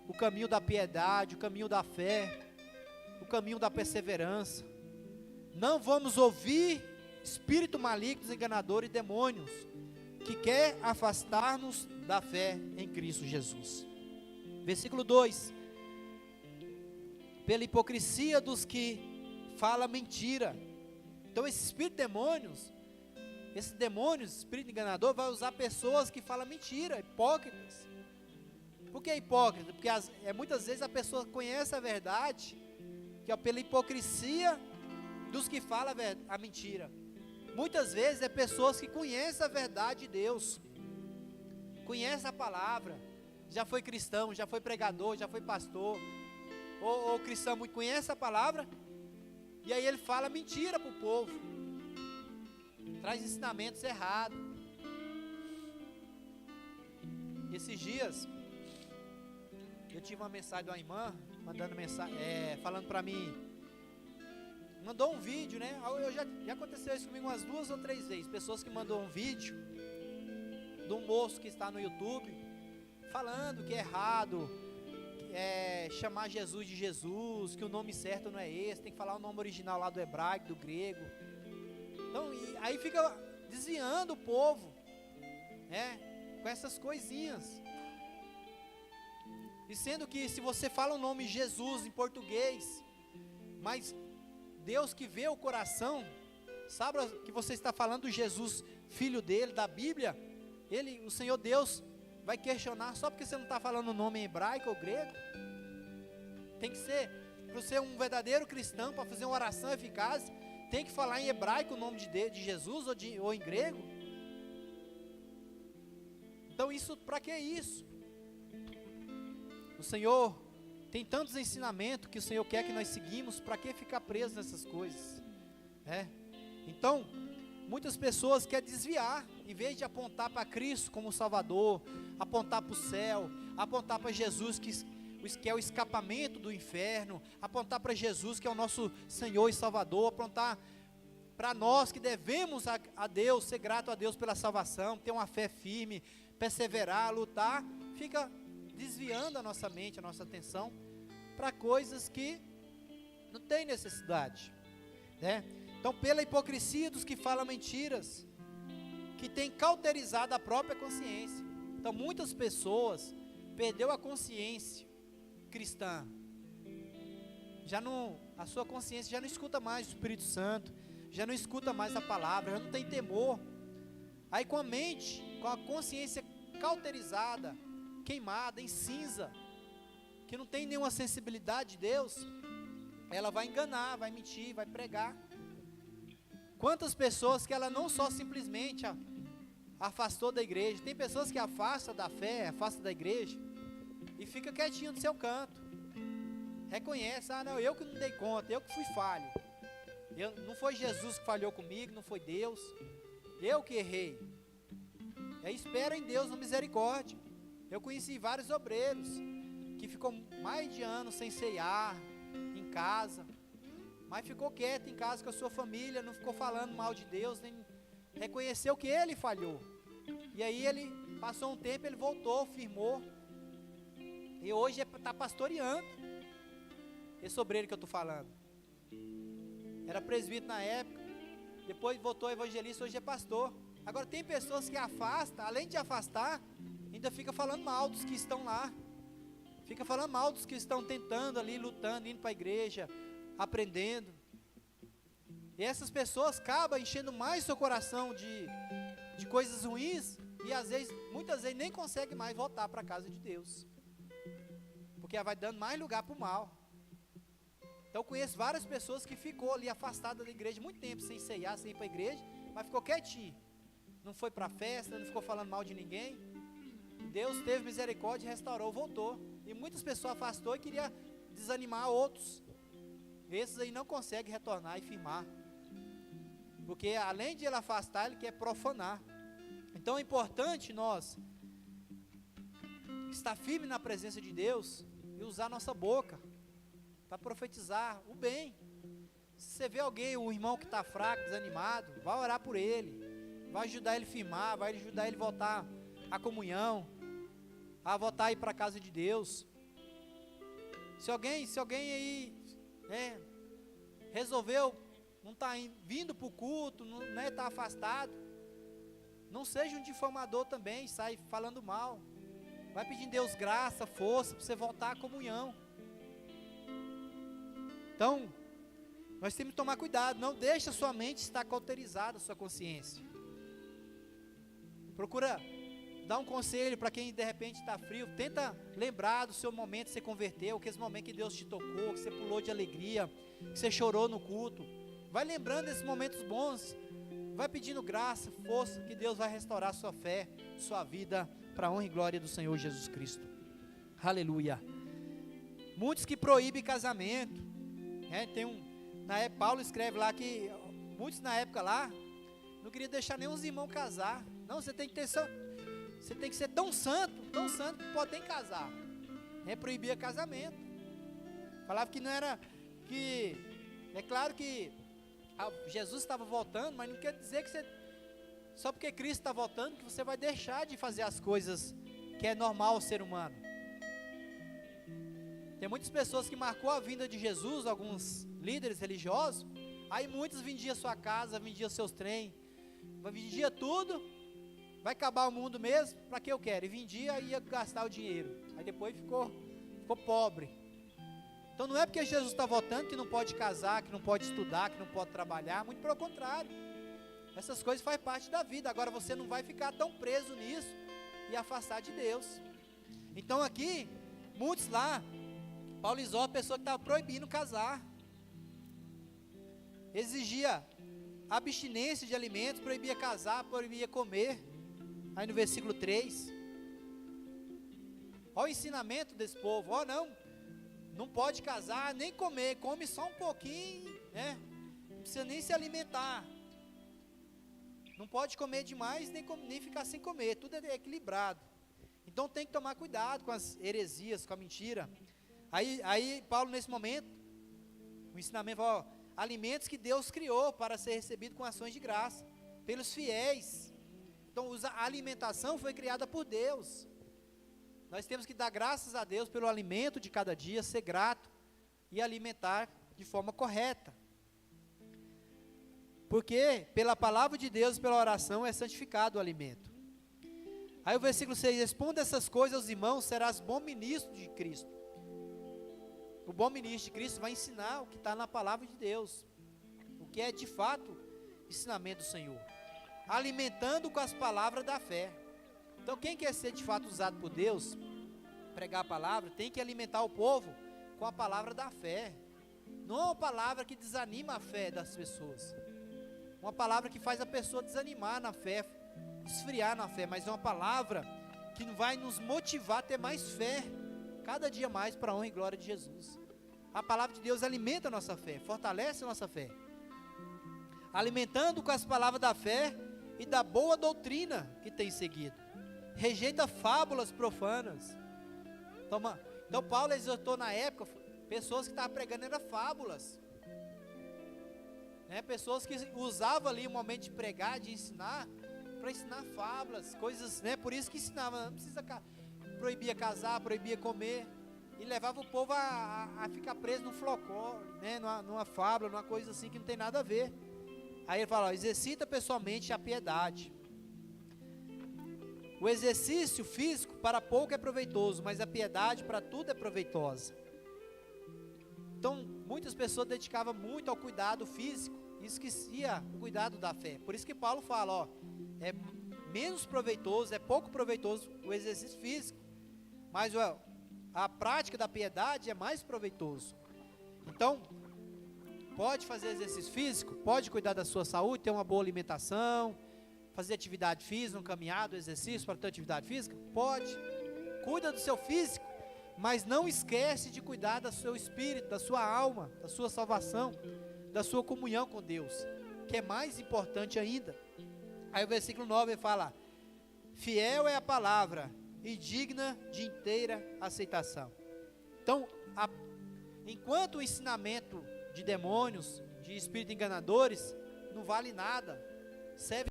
o caminho da piedade, o caminho da fé, o caminho da perseverança. Não vamos ouvir espírito malignos, enganadores e demônios, que quer afastar-nos da fé em Cristo Jesus. Versículo 2: pela hipocrisia dos que falam mentira. Então esse espírito de demônios, espírito enganador, vai usar pessoas que falam mentira, hipócritas. Por que hipócrita? Porque muitas vezes a pessoa conhece a verdade, que é pela hipocrisia dos que falam a mentira. Muitas vezes é pessoas que conhecem a verdade de Deus, conhecem a palavra, já foi cristão, já foi pregador, já foi pastor, ou cristão muito conhece a palavra, e aí ele fala mentira para o povo, traz ensinamentos errados. Esses dias eu tive uma mensagem de uma irmã, mandando mensagem, falando para mim, mandou um vídeo, né? Já aconteceu isso comigo umas 2 ou 3 vezes. Pessoas que mandam um vídeo de um moço que está no YouTube falando que é errado chamar Jesus de Jesus, que o nome certo não é esse, tem que falar o nome original lá do hebraico, do grego. Então, aí fica desviando o povo, né? Com essas coisinhas. E sendo que se você fala o nome Jesus em português, mas Deus que vê o coração, sabe que você está falando do Jesus, filho dele, da Bíblia, o Senhor Deus vai questionar só porque você não está falando o nome em hebraico ou grego. Tem que ser, para ser um verdadeiro cristão, para fazer uma oração eficaz, tem que falar em hebraico o nome de Jesus ou em grego. Então isso, para que isso? O Senhor tem tantos ensinamentos que o Senhor quer que nós seguimos, para que ficar preso nessas coisas? Então, muitas pessoas querem desviar, em vez de apontar para Cristo como Salvador, apontar para o céu, apontar para Jesus que é o escapamento do inferno, apontar para Jesus que é o nosso Senhor e Salvador, apontar para nós que devemos a Deus, ser grato a Deus pela salvação, ter uma fé firme, perseverar, lutar, fica desviando a nossa mente, a nossa atenção para coisas que não tem necessidade, né? Então, pela hipocrisia dos que falam mentiras, que tem cauterizado a própria consciência. Então, muitas pessoas perdeu a consciência cristã, a sua consciência já não escuta mais o Espírito Santo, já não escuta mais a palavra, já não tem temor. Aí com a mente, com a consciência cauterizada, queimada, em cinza, que não tem nenhuma sensibilidade de Deus, ela vai enganar, vai mentir, vai pregar. Quantas pessoas que ela não só simplesmente afastou da igreja, tem pessoas que afastam da fé, afastam da igreja, e fica quietinho no seu canto, reconhece, não, eu que não dei conta, eu que fui falho, não foi Jesus que falhou comigo, não foi Deus, eu que errei. Aí espera em Deus, na misericórdia. Eu conheci vários obreiros que ficou mais de ano sem ceiar em casa, mas ficou quieto em casa com a sua família, não ficou falando mal de Deus, nem reconheceu que ele falhou. E aí ele passou um tempo, ele voltou, firmou, e hoje está pastoreando. Esse obreiro que eu estou falando era presbítero na época, depois voltou evangelista, hoje é pastor. Agora tem pessoas que afastam, além de afastar, ainda fica falando mal dos que estão lá, fica falando mal dos que estão tentando ali, lutando, indo para a igreja, aprendendo. E essas pessoas acabam enchendo mais seu coração de coisas ruins, e às vezes, muitas vezes nem consegue mais voltar para a casa de Deus, porque ela vai dando mais lugar para o mal. Então eu conheço várias pessoas que ficou ali afastada da igreja muito tempo, sem ceiar, sem ir para a igreja, mas ficou quietinho, não foi para a festa, não ficou falando mal de ninguém. Deus teve misericórdia e restaurou, voltou. E muitas pessoas afastou e queria desanimar outros. Esses aí não conseguem retornar e firmar, porque além de ele afastar, ele quer profanar. Então é importante nós estar firme na presença de Deus e usar nossa boca para profetizar o bem. Se você vê alguém, um irmão que está fraco, desanimado, vai orar por ele, vai ajudar ele a firmar, vai ajudar ele a voltar à comunhão, a voltar a ir para a casa de Deus. Se alguém aí resolveu, não está vindo para o culto, não está afastado, não seja um difamador também, sai falando mal, vai pedindo Deus graça, força, para você voltar à comunhão. Então, nós temos que tomar cuidado, não deixa a sua mente estar cauterizada, a sua consciência. Procura dar um conselho para quem de repente está frio, tenta lembrar do seu momento que você converteu, aquele momento que Deus te tocou, que você pulou de alegria, que você chorou no culto. Vai lembrando desses momentos bons, vai pedindo graça, força, que Deus vai restaurar sua fé, sua vida, para a honra e glória do Senhor Jesus Cristo. Aleluia. Muitos que proíbem casamento, Paulo escreve lá que muitos na época lá não queriam deixar nenhum irmão casar. Não, você tem que ser tão santo que pode nem casar. Proibia casamento. Falava que não era, que É claro que Jesus estava voltando, mas não quer dizer que só porque Cristo está voltando, que você vai deixar de fazer as coisas que é normal ao ser humano. Tem muitas pessoas que marcou a vinda de Jesus, alguns líderes religiosos, aí muitos vendiam sua casa, vendiam seus trem, vendia tudo, vai acabar o mundo mesmo, para que eu quero? E vendia e ia gastar o dinheiro, aí depois ficou pobre. Então não é porque Jesus está voltando que não pode casar, que não pode estudar, que não pode trabalhar, muito pelo contrário. Essas coisas fazem parte da vida. Agora você não vai ficar tão preso nisso e afastar de Deus. Então aqui, muitos lá, Paulo exorta a pessoa que estava proibindo casar, exigia abstinência de alimentos, proibia casar, proibia comer. Aí no versículo 3, olha o ensinamento desse povo, não pode casar, nem comer, come só um pouquinho, né? Não precisa nem se alimentar, não pode comer demais, nem ficar sem comer, tudo é equilibrado. Então tem que tomar cuidado com as heresias, com a mentira. Aí Paulo nesse momento, o ensinamento fala, alimentos que Deus criou para ser recebido com ações de graça, pelos fiéis. Então a alimentação foi criada por Deus. Nós temos que dar graças a Deus pelo alimento de cada dia, ser grato e alimentar de forma correta. Porque pela palavra de Deus e pela oração é santificado o alimento. Aí o versículo 6, responda essas coisas aos irmãos, serás bom ministro de Cristo. O bom ministro de Cristo vai ensinar o que está na palavra de Deus, o que é de fato ensinamento do Senhor, alimentando com as palavras da fé. Então quem quer ser de fato usado por Deus, pregar a palavra, tem que alimentar o povo com a palavra da fé. Não é uma palavra que desanima a fé das pessoas, uma palavra que faz a pessoa desanimar na fé, esfriar na fé, mas é uma palavra que vai nos motivar a ter mais fé, cada dia mais, para a honra e glória de Jesus. A palavra de Deus alimenta a nossa fé, fortalece a nossa fé, alimentando com as palavras da fé e da boa doutrina que tem seguido. Rejeita fábulas profanas. Então Paulo exortou na época, pessoas que estavam pregando eram fábulas, né? Pessoas que usavam ali o momento de pregar, de ensinar, para ensinar fábulas, coisas, né? Por isso que ensinava, não precisa proibia casar, proibia comer, e levava o povo a ficar preso num folclore, né? numa fábula, numa coisa assim que não tem nada a ver. Aí ele fala, exercita pessoalmente a piedade. O exercício físico para pouco é proveitoso, mas a piedade para tudo é proveitosa. Então, muitas pessoas dedicavam muito ao cuidado físico, e esquecia o cuidado da fé. Por isso que Paulo fala, é menos proveitoso, é pouco proveitoso o exercício físico, mas a prática da piedade é mais proveitoso. Então, pode fazer exercício físico, pode cuidar da sua saúde, ter uma boa alimentação, fazer atividade física, um caminhado, exercício para ter atividade física, pode, cuida do seu físico, mas não esquece de cuidar do seu espírito, da sua alma, da sua salvação, da sua comunhão com Deus, que é mais importante ainda. Aí o versículo 9 fala, fiel é a palavra e digna de inteira aceitação. Então, enquanto o ensinamento de demônios, de espíritos enganadores, não vale nada, serve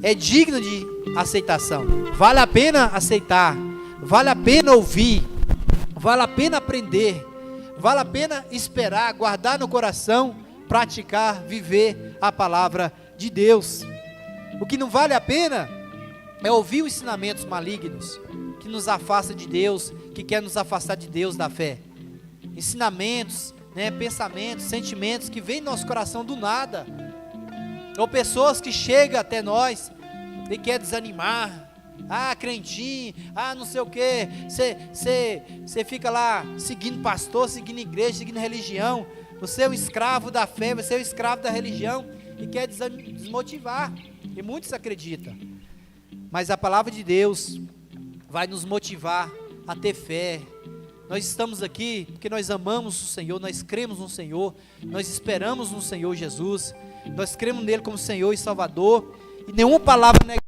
é digno de aceitação, vale a pena aceitar, vale a pena ouvir, vale a pena aprender, vale a pena esperar, guardar no coração, praticar, viver a palavra de Deus. O que não vale a pena é ouvir os ensinamentos malignos, que nos afasta de Deus, que quer nos afastar de Deus, da fé. Ensinamentos, né, pensamentos, sentimentos que vêm no nosso coração do nada, ou pessoas que chegam até nós e quer desanimar, crentinho, não sei o que, você fica lá seguindo pastor, seguindo igreja, seguindo religião, você é um escravo da fé, você é um escravo da religião e quer desmotivar, e muitos acreditam, mas a palavra de Deus vai nos motivar a ter fé. Nós estamos aqui porque nós amamos o Senhor, nós cremos no Senhor, nós esperamos no Senhor Jesus, nós cremos nele como Senhor e Salvador, e nenhuma palavra negativa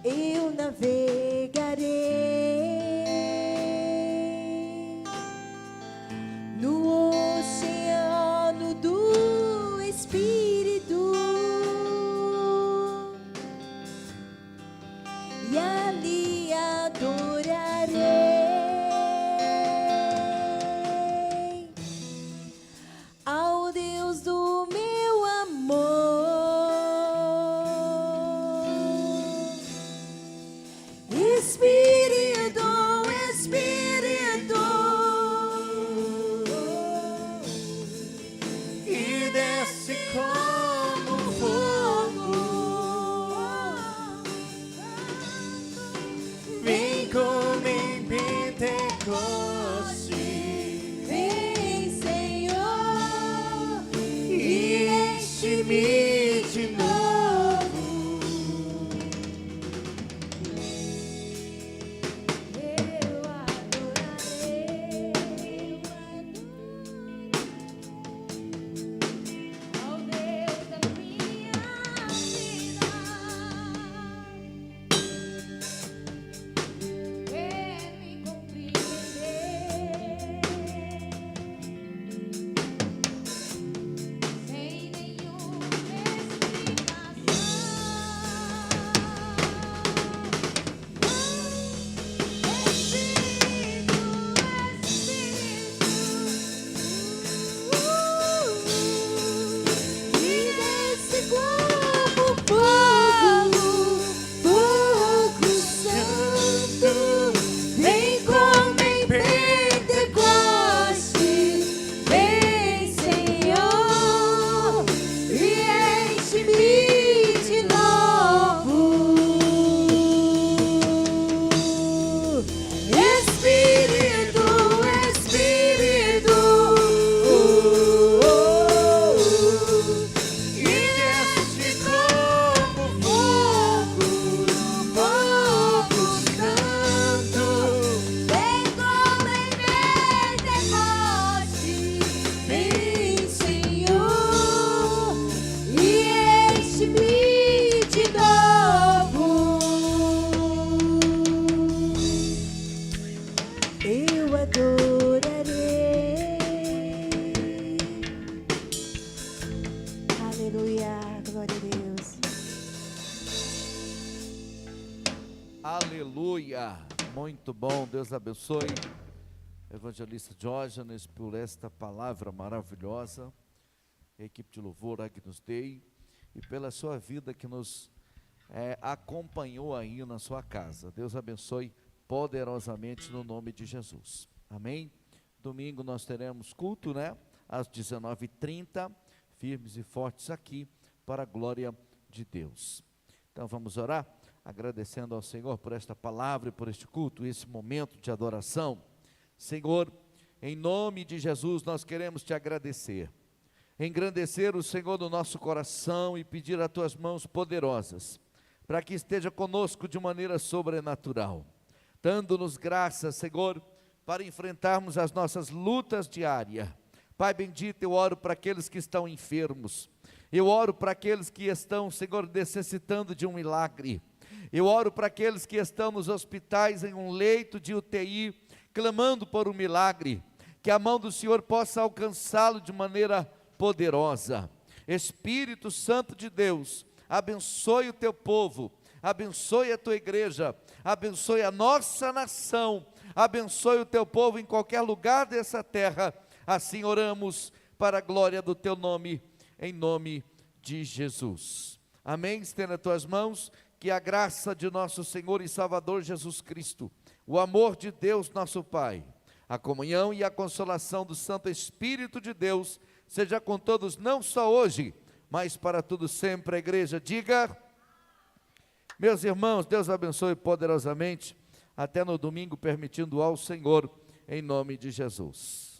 Eu navegarei no oceano do Espírito e ali adorarei ao Deus do meu amor. Espírito, Espírito, E desce como fogo, vem como em Pentecoste, vem, Senhor, e enche-me de novo. eu adorarei, ao Deus da minha vida. Quer me compreender sem nenhuma Aleluia, muito bom, Deus abençoe, evangelista Diógenes, por esta palavra maravilhosa, a equipe de louvor Agnus Dei, e pela sua vida que nos acompanhou aí na sua casa. Deus abençoe poderosamente no nome de Jesus, amém? Domingo nós teremos culto, né? Às 19h30, firmes e fortes aqui, para a glória de Deus. Então vamos orar? Agradecendo ao Senhor por esta palavra e por este culto, esse momento de adoração. Senhor, em nome de Jesus nós queremos te agradecer, engrandecer o Senhor no nosso coração e pedir as tuas mãos poderosas, para que esteja conosco de maneira sobrenatural, dando-nos graça, Senhor, para enfrentarmos as nossas lutas diárias. Pai bendito, eu oro para aqueles que estão enfermos, eu oro para aqueles que estão, Senhor, necessitando de um milagre. Eu oro para aqueles que estão nos hospitais, em um leito de UTI, clamando por um milagre, que a mão do Senhor possa alcançá-lo de maneira poderosa. Espírito Santo de Deus, abençoe o teu povo, abençoe a tua igreja, abençoe a nossa nação, abençoe o teu povo em qualquer lugar dessa terra. Assim oramos para a glória do teu nome, em nome de Jesus. Amém? Estenda as tuas mãos. Que que a graça de nosso Senhor e Salvador Jesus Cristo, o amor de Deus nosso Pai, a comunhão e a consolação do Santo Espírito de Deus, seja com todos, não só hoje, mas para tudo sempre. A igreja diga: meus irmãos, Deus abençoe poderosamente, até no domingo, permitindo ao Senhor, em nome de Jesus.